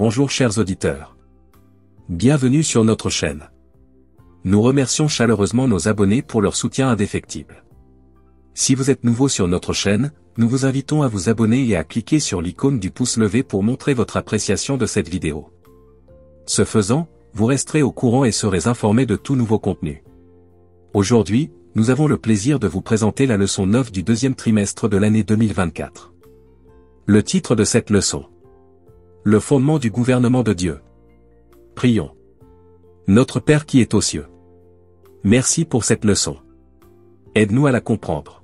Bonjour chers auditeurs. Bienvenue sur notre chaîne. Nous remercions chaleureusement nos abonnés pour leur soutien indéfectible. Si vous êtes nouveau sur notre chaîne, nous vous invitons à vous abonner et à cliquer sur l'icône du pouce levé pour montrer votre appréciation de cette vidéo. Ce faisant, vous resterez au courant et serez informés de tout nouveau contenu. Aujourd'hui, nous avons le plaisir de vous présenter la leçon 9 du deuxième trimestre de l'année 2024. Le titre de cette leçon: Le fondement du gouvernement de Dieu. Prions. Notre Père qui est aux cieux. Merci pour cette leçon. Aide-nous à la comprendre.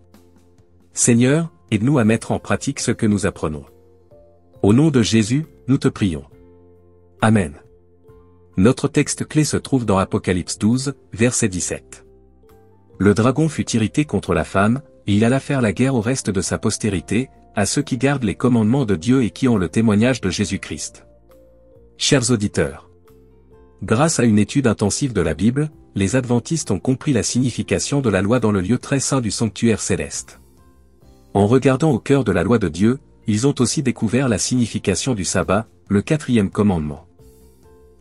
Seigneur, aide-nous à mettre en pratique ce que nous apprenons. Au nom de Jésus, nous te prions. Amen. Notre texte clé se trouve dans Apocalypse 12, verset 17. Le dragon fut irrité contre la femme, et il alla faire la guerre au reste de sa postérité, à ceux qui gardent les commandements de Dieu et qui ont le témoignage de Jésus-Christ. Chers auditeurs, grâce à une étude intensive de la Bible, les adventistes ont compris la signification de la loi dans le lieu très saint du sanctuaire céleste. En regardant au cœur de la loi de Dieu, ils ont aussi découvert la signification du sabbat, le quatrième commandement.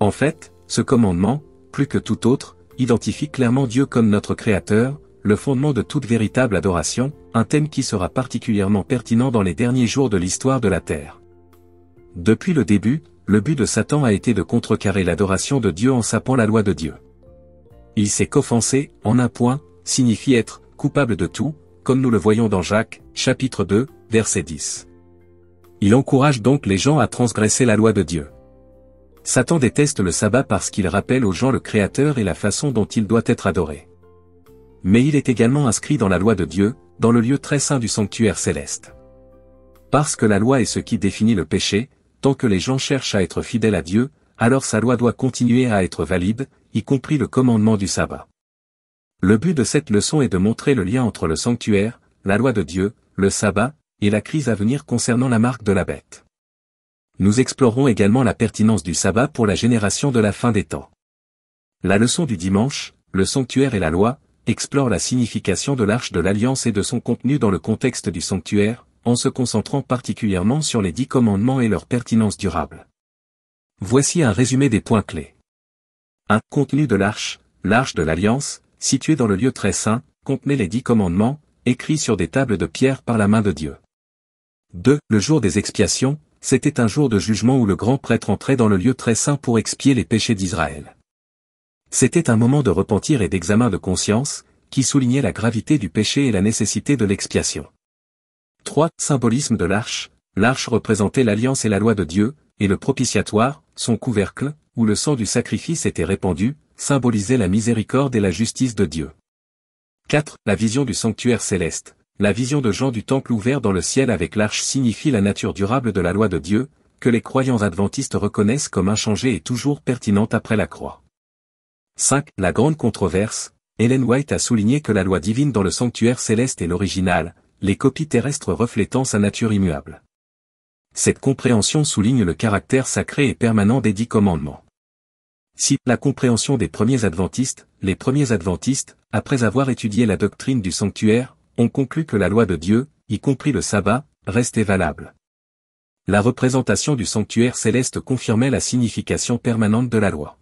En fait, ce commandement, plus que tout autre, identifie clairement Dieu comme notre Créateur, le fondement de toute véritable adoration, un thème qui sera particulièrement pertinent dans les derniers jours de l'histoire de la Terre. Depuis le début, le but de Satan a été de contrecarrer l'adoration de Dieu en sapant la loi de Dieu. Il sait qu'offenser, en un point, signifie être coupable de tout, comme nous le voyons dans Jacques, chapitre 2, verset 10. Il encourage donc les gens à transgresser la loi de Dieu. Satan déteste le sabbat parce qu'il rappelle aux gens le Créateur et la façon dont il doit être adoré. Mais il est également inscrit dans la loi de Dieu, dans le lieu très saint du sanctuaire céleste. Parce que la loi est ce qui définit le péché, tant que les gens cherchent à être fidèles à Dieu, alors sa loi doit continuer à être valide, y compris le commandement du sabbat. Le but de cette leçon est de montrer le lien entre le sanctuaire, la loi de Dieu, le sabbat, et la crise à venir concernant la marque de la bête. Nous explorerons également la pertinence du sabbat pour la génération de la fin des temps. La leçon du dimanche, le sanctuaire et la loi, explore la signification de l'Arche de l'Alliance et de son contenu dans le contexte du sanctuaire, en se concentrant particulièrement sur les 10 commandements et leur pertinence durable. Voici un résumé des points clés. 1. Contenu de l'Arche de l'Alliance, située dans le lieu très saint, contenait les 10 commandements, écrits sur des tables de pierre par la main de Dieu. 2. Le jour des expiations, c'était un jour de jugement où le grand prêtre entrait dans le lieu très saint pour expier les péchés d'Israël. C'était un moment de repentir et d'examen de conscience, qui soulignait la gravité du péché et la nécessité de l'expiation. 3. Symbolisme de l'Arche. L'Arche représentait l'alliance et la loi de Dieu, et le propitiatoire, son couvercle, où le sang du sacrifice était répandu, symbolisait la miséricorde et la justice de Dieu. 4. La vision du sanctuaire céleste. La vision de Jean du temple ouvert dans le ciel avec l'Arche signifie la nature durable de la loi de Dieu, que les croyants adventistes reconnaissent comme inchangée et toujours pertinente après la croix. 5. La grande controverse. Ellen White a souligné que la loi divine dans le sanctuaire céleste est l'original, les copies terrestres reflétant sa nature immuable. Cette compréhension souligne le caractère sacré et permanent des 10 commandements. 6. La compréhension des premiers adventistes. Les premiers adventistes, après avoir étudié la doctrine du sanctuaire, ont conclu que la loi de Dieu, y compris le sabbat, restait valable. La représentation du sanctuaire céleste confirmait la signification permanente de la loi.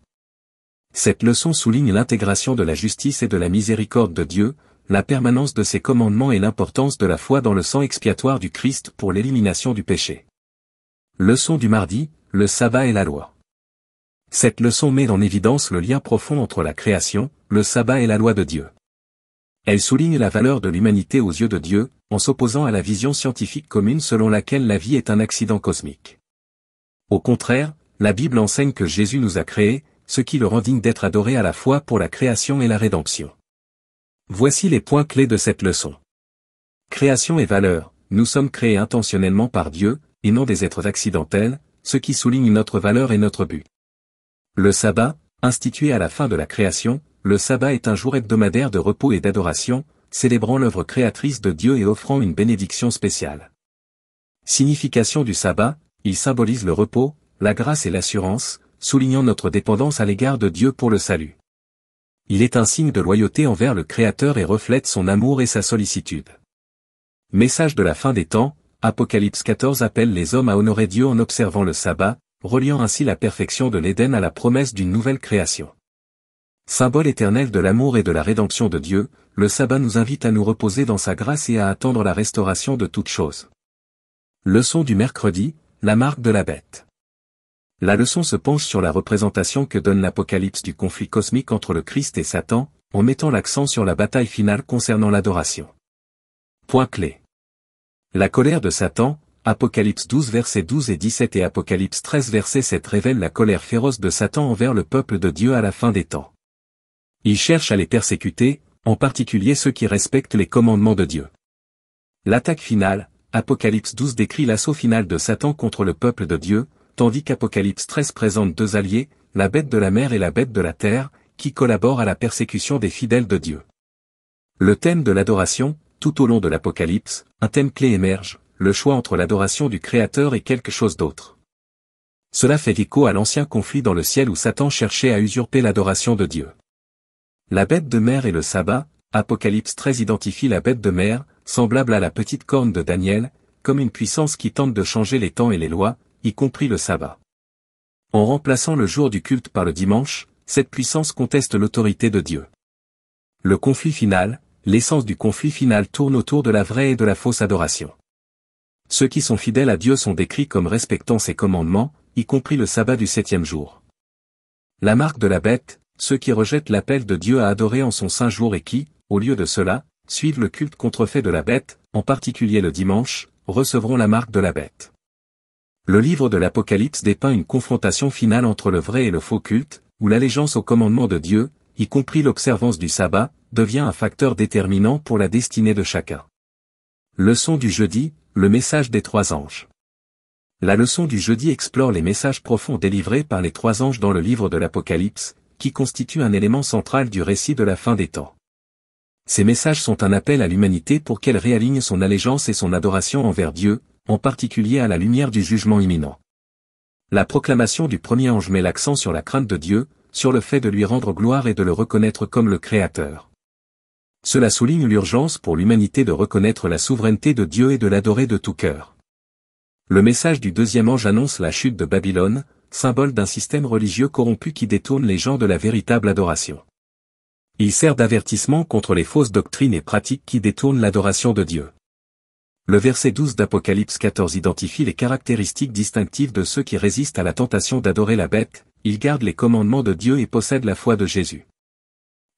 Cette leçon souligne l'intégration de la justice et de la miséricorde de Dieu, la permanence de ses commandements et l'importance de la foi dans le sang expiatoire du Christ pour l'élimination du péché. Leçon du mardi, le sabbat et la loi. Cette leçon met en évidence le lien profond entre la création, le sabbat et la loi de Dieu. Elle souligne la valeur de l'humanité aux yeux de Dieu, en s'opposant à la vision scientifique commune selon laquelle la vie est un accident cosmique. Au contraire, la Bible enseigne que Jésus nous a créés, ce qui le rend digne d'être adoré à la fois pour la création et la rédemption. Voici les points clés de cette leçon. Création et valeur. Nous sommes créés intentionnellement par Dieu, et non des êtres accidentels, ce qui souligne notre valeur et notre but. Le sabbat, institué à la fin de la création, le sabbat est un jour hebdomadaire de repos et d'adoration, célébrant l'œuvre créatrice de Dieu et offrant une bénédiction spéciale. Signification du sabbat, il symbolise le repos, la grâce et l'assurance, soulignant notre dépendance à l'égard de Dieu pour le salut. Il est un signe de loyauté envers le Créateur et reflète son amour et sa sollicitude. Message de la fin des temps, Apocalypse 14 appelle les hommes à honorer Dieu en observant le sabbat, reliant ainsi la perfection de l'Éden à la promesse d'une nouvelle création. Symbole éternel de l'amour et de la rédemption de Dieu, le sabbat nous invite à nous reposer dans sa grâce et à attendre la restauration de toutes choses. Leçon du mercredi, la marque de la bête. La leçon se penche sur la représentation que donne l'Apocalypse du conflit cosmique entre le Christ et Satan, en mettant l'accent sur la bataille finale concernant l'adoration. Point clé. La colère de Satan, Apocalypse 12 versets 12 et 17 et Apocalypse 13 verset 7 révèle la colère féroce de Satan envers le peuple de Dieu à la fin des temps. Il cherche à les persécuter, en particulier ceux qui respectent les commandements de Dieu. L'attaque finale, Apocalypse 12 décrit l'assaut final de Satan contre le peuple de Dieu, tandis qu'Apocalypse 13 présente deux alliés, la bête de la mer et la bête de la terre, qui collaborent à la persécution des fidèles de Dieu. Le thème de l'adoration, tout au long de l'Apocalypse, un thème clé émerge, le choix entre l'adoration du Créateur et quelque chose d'autre. Cela fait écho à l'ancien conflit dans le ciel où Satan cherchait à usurper l'adoration de Dieu. La bête de mer et le sabbat, Apocalypse 13 identifie la bête de mer, semblable à la petite corne de Daniel, comme une puissance qui tente de changer les temps et les lois, y compris le sabbat. En remplaçant le jour du culte par le dimanche, cette puissance conteste l'autorité de Dieu. Le conflit final, l'essence du conflit final tourne autour de la vraie et de la fausse adoration. Ceux qui sont fidèles à Dieu sont décrits comme respectant ses commandements, y compris le sabbat du 7e jour. La marque de la bête, ceux qui rejettent l'appel de Dieu à adorer en son saint jour et qui, au lieu de cela, suivent le culte contrefait de la bête, en particulier le dimanche, recevront la marque de la bête. Le livre de l'Apocalypse dépeint une confrontation finale entre le vrai et le faux culte, où l'allégeance au commandement de Dieu, y compris l'observance du sabbat, devient un facteur déterminant pour la destinée de chacun. Leçon du jeudi, le message des trois anges. La leçon du jeudi explore les messages profonds délivrés par les trois anges dans le livre de l'Apocalypse, qui constitue un élément central du récit de la fin des temps. Ces messages sont un appel à l'humanité pour qu'elle réaligne son allégeance et son adoration envers Dieu, en particulier à la lumière du jugement imminent. La proclamation du premier ange met l'accent sur la crainte de Dieu, sur le fait de lui rendre gloire et de le reconnaître comme le Créateur. Cela souligne l'urgence pour l'humanité de reconnaître la souveraineté de Dieu et de l'adorer de tout cœur. Le message du deuxième ange annonce la chute de Babylone, symbole d'un système religieux corrompu qui détourne les gens de la véritable adoration. Il sert d'avertissement contre les fausses doctrines et pratiques qui détournent l'adoration de Dieu. Le verset 12 d'Apocalypse 14 identifie les caractéristiques distinctives de ceux qui résistent à la tentation d'adorer la bête, ils gardent les commandements de Dieu et possèdent la foi de Jésus.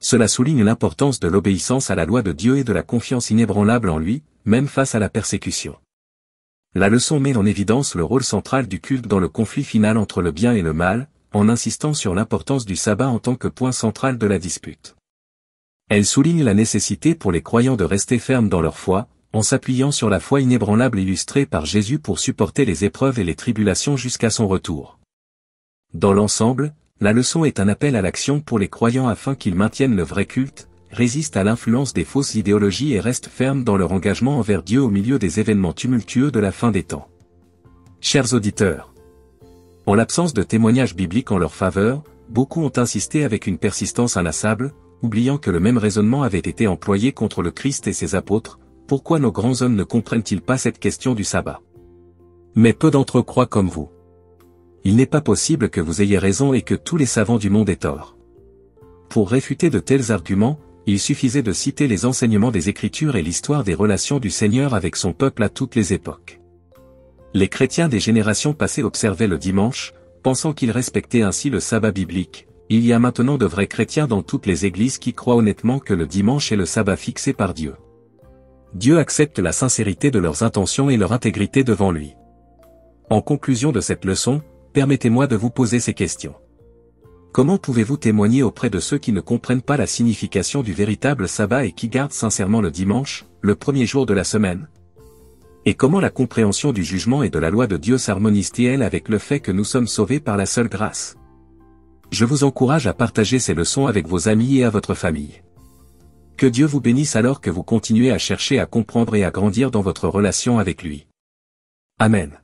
Cela souligne l'importance de l'obéissance à la loi de Dieu et de la confiance inébranlable en lui, même face à la persécution. La leçon met en évidence le rôle central du culte dans le conflit final entre le bien et le mal, en insistant sur l'importance du sabbat en tant que point central de la dispute. Elle souligne la nécessité pour les croyants de rester fermes dans leur foi, en s'appuyant sur la foi inébranlable illustrée par Jésus pour supporter les épreuves et les tribulations jusqu'à son retour. Dans l'ensemble, la leçon est un appel à l'action pour les croyants afin qu'ils maintiennent le vrai culte, résistent à l'influence des fausses idéologies et restent fermes dans leur engagement envers Dieu au milieu des événements tumultueux de la fin des temps. Chers auditeurs, en l'absence de témoignages bibliques en leur faveur, beaucoup ont insisté avec une persistance inlassable, oubliant que le même raisonnement avait été employé contre le Christ et ses apôtres. Pourquoi nos grands hommes ne comprennent-ils pas cette question du sabbat? Mais peu d'entre eux croient comme vous. Il n'est pas possible que vous ayez raison et que tous les savants du monde aient tort. Pour réfuter de tels arguments, il suffisait de citer les enseignements des Écritures et l'histoire des relations du Seigneur avec son peuple à toutes les époques. Les chrétiens des générations passées observaient le dimanche, pensant qu'ils respectaient ainsi le sabbat biblique. Il y a maintenant de vrais chrétiens dans toutes les églises qui croient honnêtement que le dimanche est le sabbat fixé par Dieu. Dieu accepte la sincérité de leurs intentions et leur intégrité devant lui. En conclusion de cette leçon, permettez-moi de vous poser ces questions. Comment pouvez-vous témoigner auprès de ceux qui ne comprennent pas la signification du véritable sabbat et qui gardent sincèrement le dimanche, le premier jour de la semaine? Et comment la compréhension du jugement et de la loi de Dieu s'harmonise-t-elle avec le fait que nous sommes sauvés par la seule grâce? Je vous encourage à partager ces leçons avec vos amis et à votre famille. Que Dieu vous bénisse alors que vous continuez à chercher à comprendre et à grandir dans votre relation avec lui. Amen.